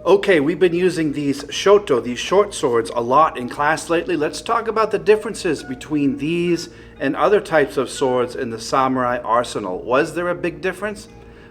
Okay, we've been using these shoto, these short swords, a lot in class lately. Let's talk about the differences between these and other types of swords in the samurai arsenal. Was there a big difference?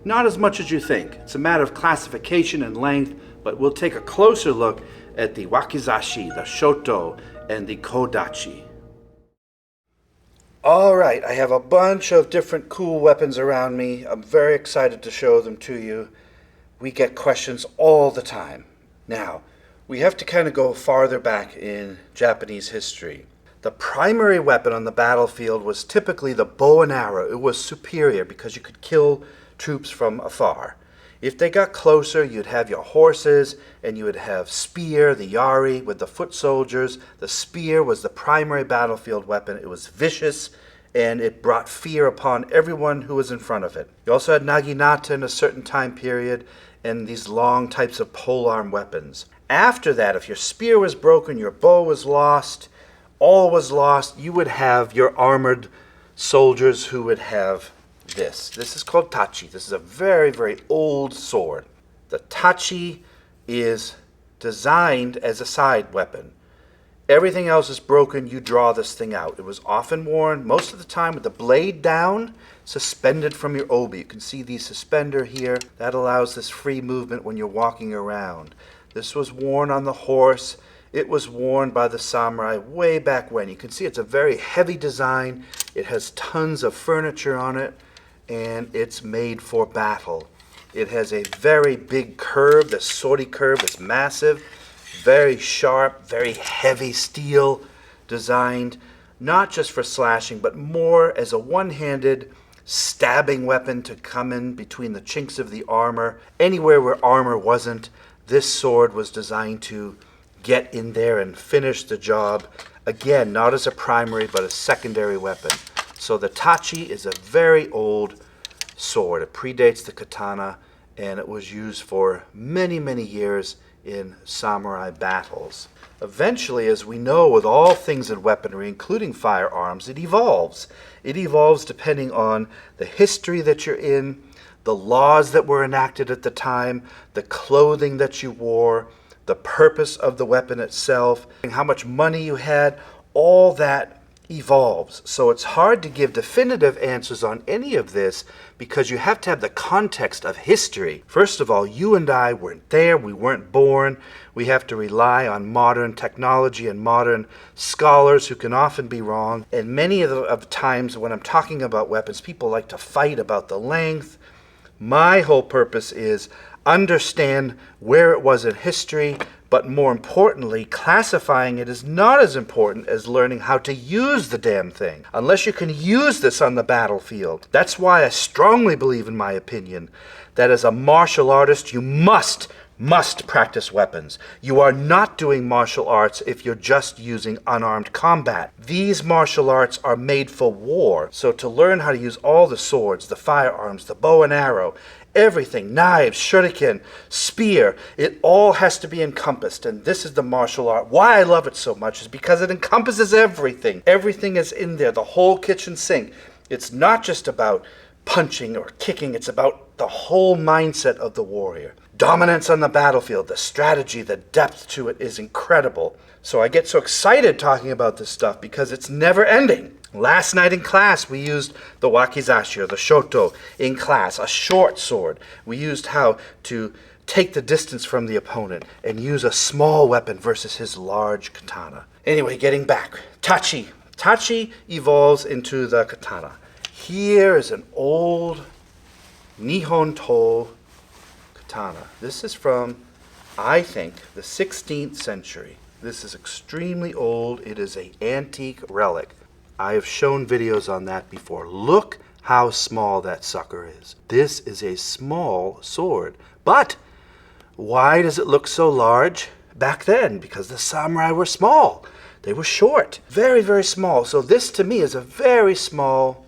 Not as much as you think. It's a matter of classification and length, but we'll take a closer look at the wakizashi, the shoto, and the kodachi. All right, I have a bunch of different cool weapons around me. I'm very excited to show them to you. We get questions all the time. Now, we have to kind of go farther back in Japanese history. The primary weapon on the battlefield was typically the bow and arrow. It was superior because you could kill troops from afar. If they got closer, you'd have your horses, and you would have spear, the yari, with the foot soldiers. The spear was the primary battlefield weapon. It was vicious, and it brought fear upon everyone who was in front of it. You also had naginata in a certain time period, and these long types of polearm weapons. After that, if your spear was broken, your bow was lost, all was lost, you would have your armored soldiers who would have this. This is called Tachi. This is a very, very old sword. The Tachi is designed as a side weapon. Everything else is broken, you draw this thing out. It was often worn, most of the time, with the blade down, suspended from your obi. You can see the suspender here. That allows this free movement when you're walking around. This was worn on the horse. It was worn by the samurai way back when. You can see it's a very heavy design. It has tons of furniture on it, and it's made for battle. It has a very big curve. The sori curve is massive. Very sharp, very heavy steel, designed not just for slashing, but more as a one-handed stabbing weapon to come in between the chinks of the armor. Anywhere where armor wasn't, this sword was designed to get in there and finish the job. Again, not as a primary, but a secondary weapon. So the Tachi is a very old sword. It predates the katana, and it was used for many, many years in samurai battles. Eventually, as we know with all things in weaponry, including firearms, it evolves. It evolves depending on the history that you're in, the laws that were enacted at the time, the clothing that you wore, the purpose of the weapon itself, and how much money you had. All that evolves. So it's hard to give definitive answers on any of this because you have to have the context of history. First of all, you and I weren't there. We weren't born. We have to rely on modern technology and modern scholars who can often be wrong. And many of the times when I'm talking about weapons, people like to fight about the length. My whole purpose is understand where it was in history, but more importantly, classifying it is not as important as learning how to use the damn thing, unless you can use this on the battlefield. That's why I strongly believe, in my opinion, that as a martial artist, you must practice weapons. You are not doing martial arts if you're just using unarmed combat. These martial arts are made for war. So to learn how to use all the swords, the firearms, the bow and arrow, everything, knives, shuriken, spear, it all has to be encompassed. And this is the martial art. Why I love it so much is because it encompasses everything. Everything is in there, the whole kitchen sink. It's not just about punching or kicking. It's about the whole mindset of the warrior. Dominance on the battlefield, the strategy, the depth to it is incredible. So I get so excited talking about this stuff because it's never ending. Last night in class, we used the wakizashi, or the shoto, in class, a short sword. We used how to take the distance from the opponent and use a small weapon versus his large katana. Anyway, getting back. Tachi. Tachi evolves into the katana. Here is an old Nihon-to katana. This is from, I think, the 16th century. This is extremely old. It is an antique relic. I have shown videos on that before. Look how small that sucker is. This is a small sword. But why does it look so large back then? Because the samurai were small. They were short. Very, very small. So this to me is a very small,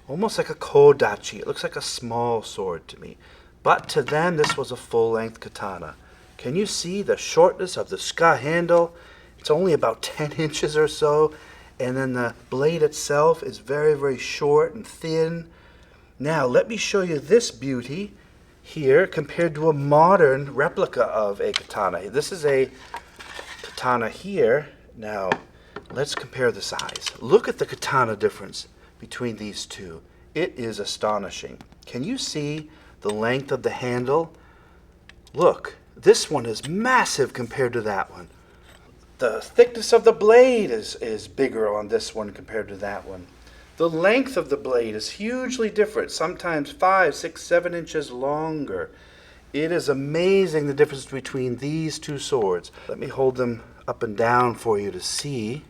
almost like a kodachi. It looks like a small sword to me. But to them, this was a full-length katana. Can you see the shortness of the ska handle? It's only about 10 inches or so. And then the blade itself is very, very short and thin. Now, let me show you this beauty. here compared to a modern replica of a katana. This is a katana here. Now, let's compare the size. Look at the katana difference between these two. It is astonishing. Can you see the length of the handle? Look, this one is massive compared to that one. The thickness of the blade is bigger on this one compared to that one. The length of the blade is hugely different, sometimes 5, 6, 7 inches longer. It is amazing the difference between these two swords. Let me hold them up and down for you to see.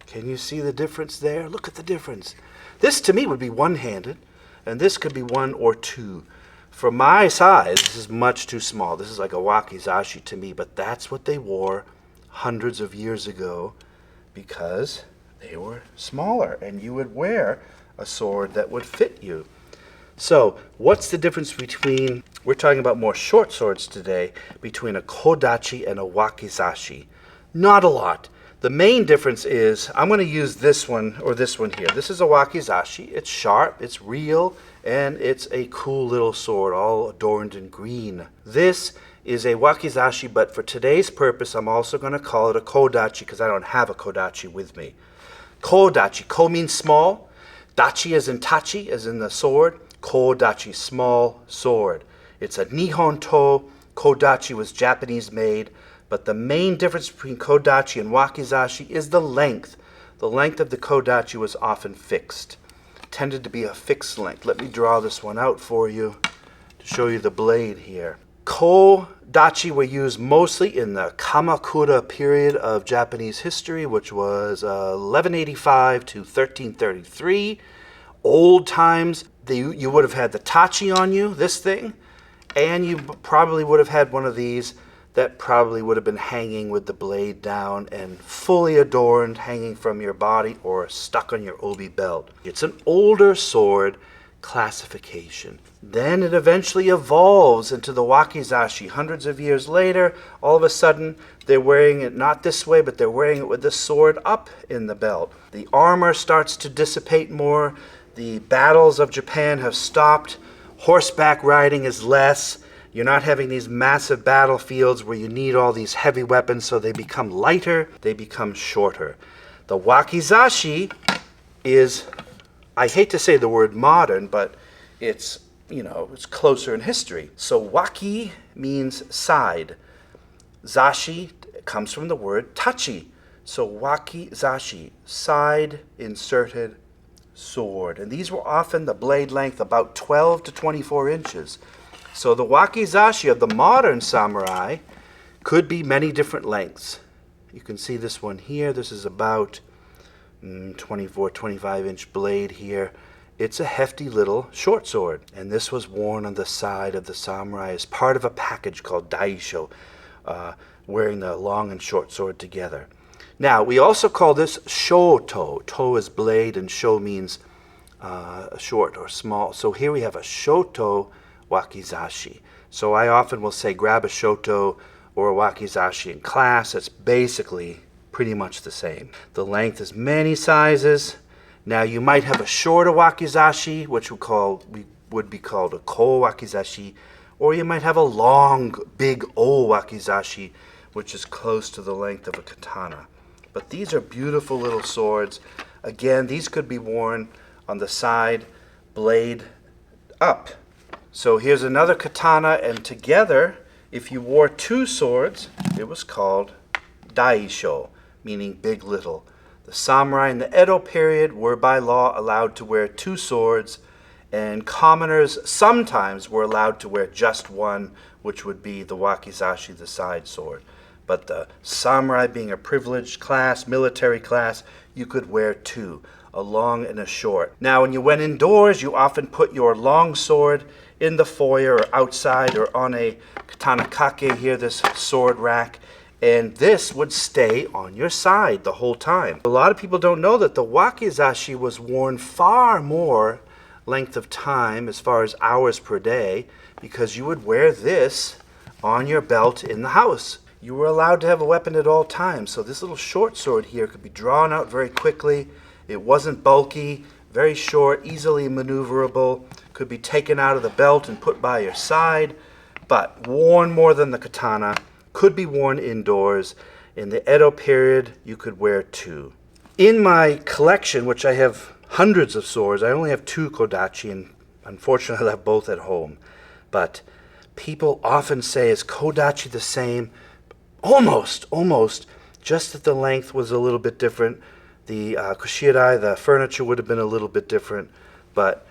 Can you see the difference there? Look at the difference. This to me would be one-handed, and this could be one or two. For my size, this is much too small. This is like a wakizashi to me, but that's what they wore hundreds of years ago because they were smaller, and you would wear a sword that would fit you. So, what's the difference between, we're talking about more short swords today, between a kodachi and a wakizashi? Not a lot. The main difference is, I'm going to use this one or this one here. This is a wakizashi. It's sharp, it's real, and it's a cool little sword, all adorned in green. This is a wakizashi, but for today's purpose, I'm also going to call it a kodachi because I don't have a kodachi with me. Kodachi. Ko means small. Dachi as in tachi, as in the sword. Kodachi, small sword. It's a Nihon to. Kodachi was Japanese made. But the main difference between kodachi and wakizashi is the length. The length of the kodachi was often fixed. It tended to be a fixed length. Let me draw this one out for you to show you the blade here. Kodachi were used mostly in the Kamakura period of Japanese history, which was 1185 to 1333. Old times, you would have had the Tachi on you, this thing, and you probably would have had one of these that probably would have been hanging with the blade down and fully adorned, hanging from your body or stuck on your obi belt. It's an older sword classification. Then it eventually evolves into the wakizashi. Hundreds of years later, all of a sudden, they're wearing it not this way, but they're wearing it with the sword up in the belt. The armor starts to dissipate more. The battles of Japan have stopped. Horseback riding is less. You're not having these massive battlefields where you need all these heavy weapons, so they become lighter, they become shorter. The wakizashi is, I hate to say the word modern, but it's closer in history. So waki means side. Zashi comes from the word tachi. So wakizashi, side inserted sword. And these were often the blade length about 12 to 24 inches. So the wakizashi of the modern samurai could be many different lengths. You can see this one here. This is about 24, 25 inch blade here. It's a hefty little short sword. And this was worn on the side of the samurai as part of a package called daisho, wearing the long and short sword together. Now, we also call this shoto. To is blade and sho means short or small. So here we have a shoto wakizashi. So I often will say grab a shoto or a wakizashi in class. It's basically pretty much the same. The length is many sizes. Now you might have a shorter wakizashi, which would be called a ko wakizashi, or you might have a long, big o wakizashi, which is close to the length of a katana. But these are beautiful little swords. Again, these could be worn on the side, blade up. So here's another katana, and together, if you wore two swords, it was called daisho, meaning big little. The samurai in the Edo period were by law allowed to wear two swords, and commoners sometimes were allowed to wear just one, which would be the wakizashi, the side sword. But the samurai being a privileged class, military class, you could wear two, a long and a short. Now, when you went indoors, you often put your long sword in the foyer or outside or on a katana kake here, this sword rack, and this would stay on your side the whole time. A lot of people don't know that the wakizashi was worn far more length of time as far as hours per day because you would wear this on your belt in the house. You were allowed to have a weapon at all times, so this little short sword here could be drawn out very quickly. It wasn't bulky, very short, easily maneuverable, could be taken out of the belt and put by your side, but worn more than the katana, could be worn indoors. In the Edo period, you could wear two. In my collection, which I have hundreds of swords, I only have two kodachi, and unfortunately I have both at home. But people often say, is kodachi the same? Almost, just that the length was a little bit different. The kushirai, the furniture, would have been a little bit different. But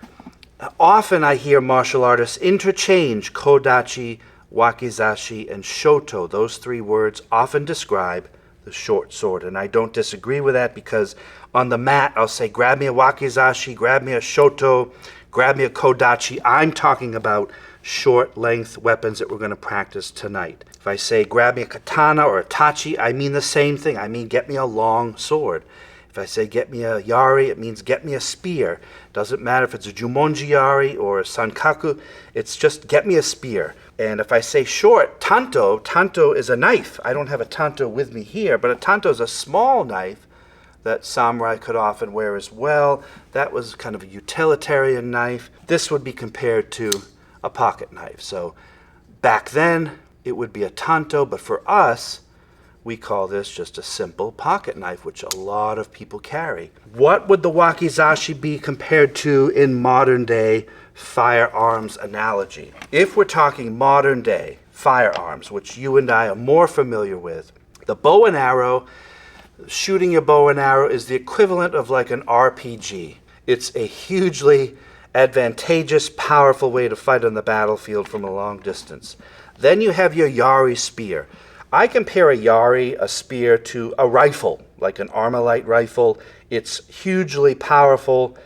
often I hear martial artists interchange kodachi, wakizashi, and shoto. Those three words often describe the short sword, and I don't disagree with that, because on the mat I'll say, grab me a wakizashi, grab me a shoto, grab me a kodachi. I'm talking about short length weapons that we're going to practice tonight. If I say grab me a katana or a tachi, I mean the same thing. I mean get me a long sword. If I say get me a yari, it means get me a spear. Doesn't matter if it's a jumonji yari or a sankaku, it's just get me a spear. And if I say short, tanto is a knife. I don't have a tanto with me here, but a tanto is a small knife that samurai could often wear as well. That was kind of a utilitarian knife. This would be compared to a pocket knife. So back then it would be a tanto, but for us, we call this just a simple pocket knife, which a lot of people carry. What would the wakizashi be compared to in modern day firearms analogy? If we're talking modern day firearms, which you and I are more familiar with, the bow and arrow, shooting your bow and arrow is the equivalent of like an RPG. It's a hugely advantageous, powerful way to fight on the battlefield from a long distance. Then you have your yari spear. I compare a yari, a spear, to a rifle, like an Armalite rifle. It's hugely powerful,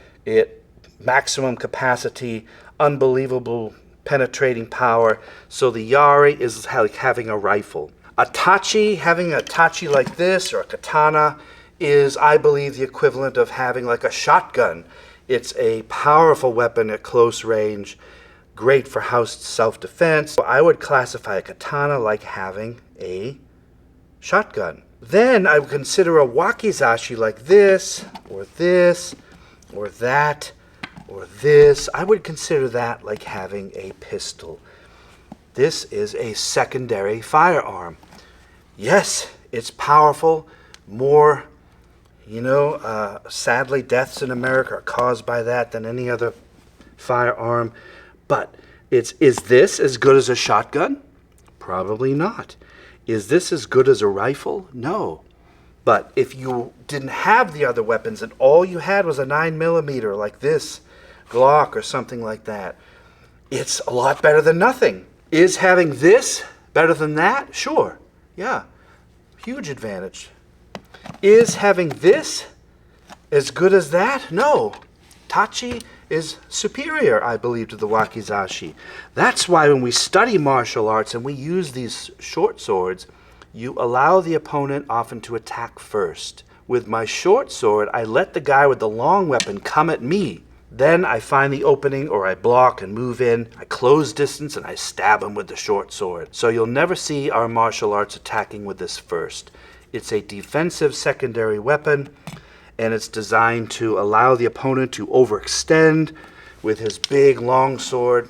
maximum capacity, unbelievable penetrating power. So the yari is like having a rifle. A tachi, having a tachi like this, or a katana, is, I believe, the equivalent of having like a shotgun. It's a powerful weapon at close range, great for house self-defense. I would classify a katana like having a shotgun. Then I would consider a wakizashi like this, or this, or that, or this. I would consider that like having a pistol. This is a secondary firearm. Yes, it's powerful, more, sadly deaths in America are caused by that than any other firearm. But is this as good as a shotgun? Probably not. Is this as good as a rifle? No. But if you didn't have the other weapons and all you had was a 9mm like this, Glock or something like that, it's a lot better than nothing. Is having this better than that? Sure. Yeah. Huge advantage. Is having this as good as that? No. Tachi is superior, I believe, to the wakizashi. That's why when we study martial arts and we use these short swords, you allow the opponent often to attack first. With my short sword, I let the guy with the long weapon come at me. Then I find the opening, or I block and move in. I close distance and I stab him with the short sword. So you'll never see our martial arts attacking with this first. It's a defensive secondary weapon, and it's designed to allow the opponent to overextend with his big long sword.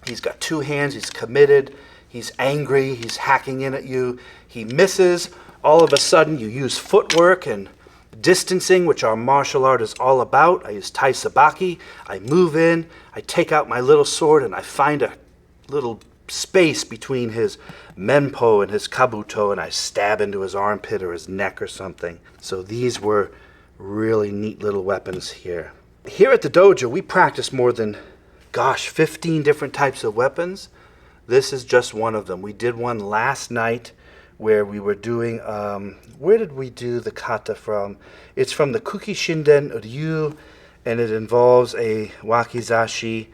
He's got two hands, he's committed, he's angry, he's hacking in at you. He misses. All of a sudden you use footwork and distancing, which our martial art is all about. I use tai sabaki. I move in, I take out my little sword, and I find a little space between his menpo and his kabuto, and I stab into his armpit or his neck or something. So these were really neat little weapons here. Here at the dojo, we practice more than, 15 different types of weapons. This is just one of them. We did one last night where we were doing, where did we do the kata from? It's from the Kuki Shinden Ryu, and it involves a wakizashi,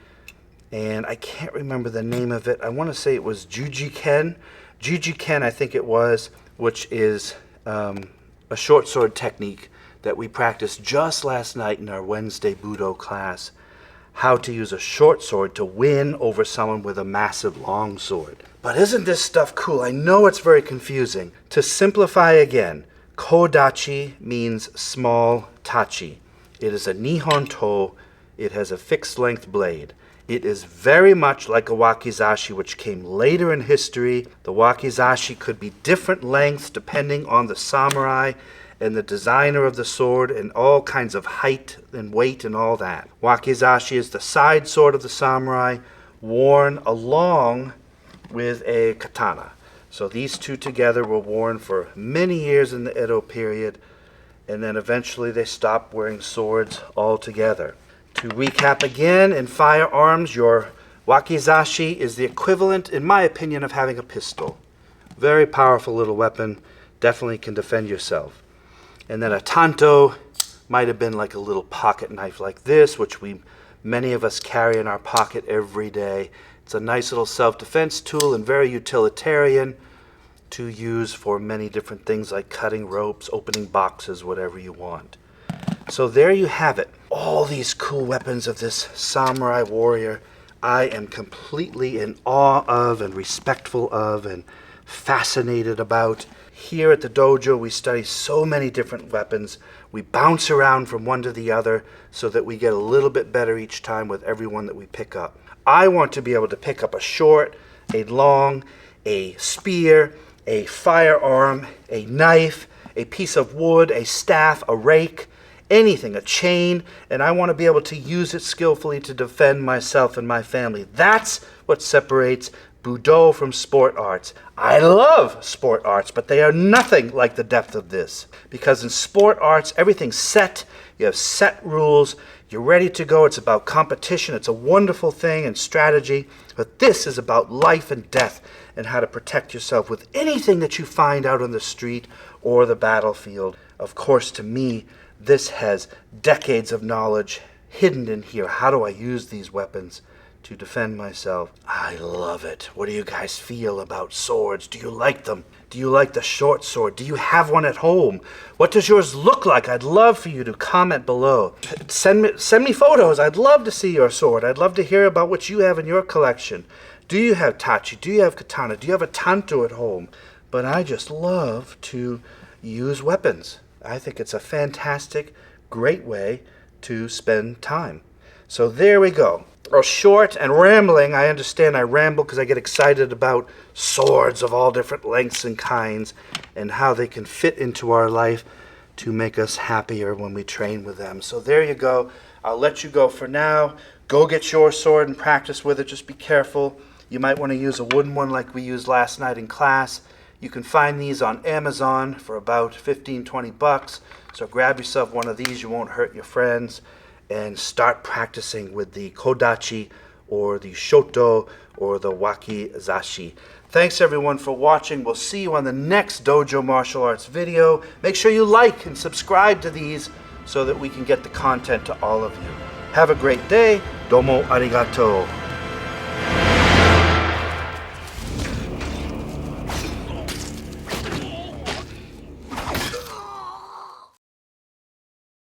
and I can't remember the name of it. I want to say it was Jujiken. Jujiken, I think it was, which is a short sword technique that we practiced just last night in our Wednesday Budo class. How to use a short sword to win over someone with a massive long sword. But isn't this stuff cool? I know it's very confusing. To simplify again, kodachi means small tachi. It is a nihon to. It has a fixed length blade. It is very much like a wakizashi, which came later in history. The wakizashi could be different lengths depending on the samurai and the designer of the sword and all kinds of height and weight and all that. Wakizashi is the side sword of the samurai, worn along with a katana. So these two together were worn for many years in the Edo period, and then eventually they stopped wearing swords altogether. To recap again, in firearms, your wakizashi is the equivalent, in my opinion, of having a pistol. Very powerful little weapon, definitely can defend yourself. And then a tanto might have been like a little pocket knife like this, which many of us carry in our pocket every day. It's a nice little self-defense tool and very utilitarian to use for many different things like cutting ropes, opening boxes, whatever you want. So there you have it. All these cool weapons of this samurai warrior I am completely in awe of and respectful of and fascinated about. Here at the dojo, we study so many different weapons. We bounce around from one to the other so that we get a little bit better each time with every one that we pick up. I want to be able to pick up a short, a long, a spear, a firearm, a knife, a piece of wood, a staff, a rake, anything, a chain, and I want to be able to use it skillfully to defend myself and my family. That's what separates Budo from sport arts. I love sport arts, but they are nothing like the depth of this. Because in sport arts, everything's set, you have set rules, you're ready to go, it's about competition, it's a wonderful thing and strategy, but this is about life and death and how to protect yourself with anything that you find out on the street or the battlefield. Of course, to me, this has decades of knowledge hidden in here. How do I use these weapons to defend myself? I love it. What do you guys feel about swords? Do you like them? Do you like the short sword? Do you have one at home? What does yours look like? I'd love for you to comment below. Send me photos. I'd love to see your sword. I'd love to hear about what you have in your collection. Do you have tachi? Do you have katana? Do you have a tanto at home? But I just love to use weapons. I think it's a fantastic, great way to spend time. So there we go. Short and rambling. I understand I ramble because I get excited about swords of all different lengths and kinds and how they can fit into our life to make us happier when we train with them. So there you go. I'll let you go for now. Go get your sword and practice with it. Just be careful. You might want to use a wooden one like we used last night in class. You can find these on Amazon for about 15-20 bucks. So grab yourself one of these. You won't hurt your friends. And start practicing with the kodachi or the shoto or the wakizashi. Thanks everyone for watching. We'll see you on the next Dojo Martial Arts video. Make sure you like and subscribe to these so that we can get the content to all of you. Have a great day. Domo arigato.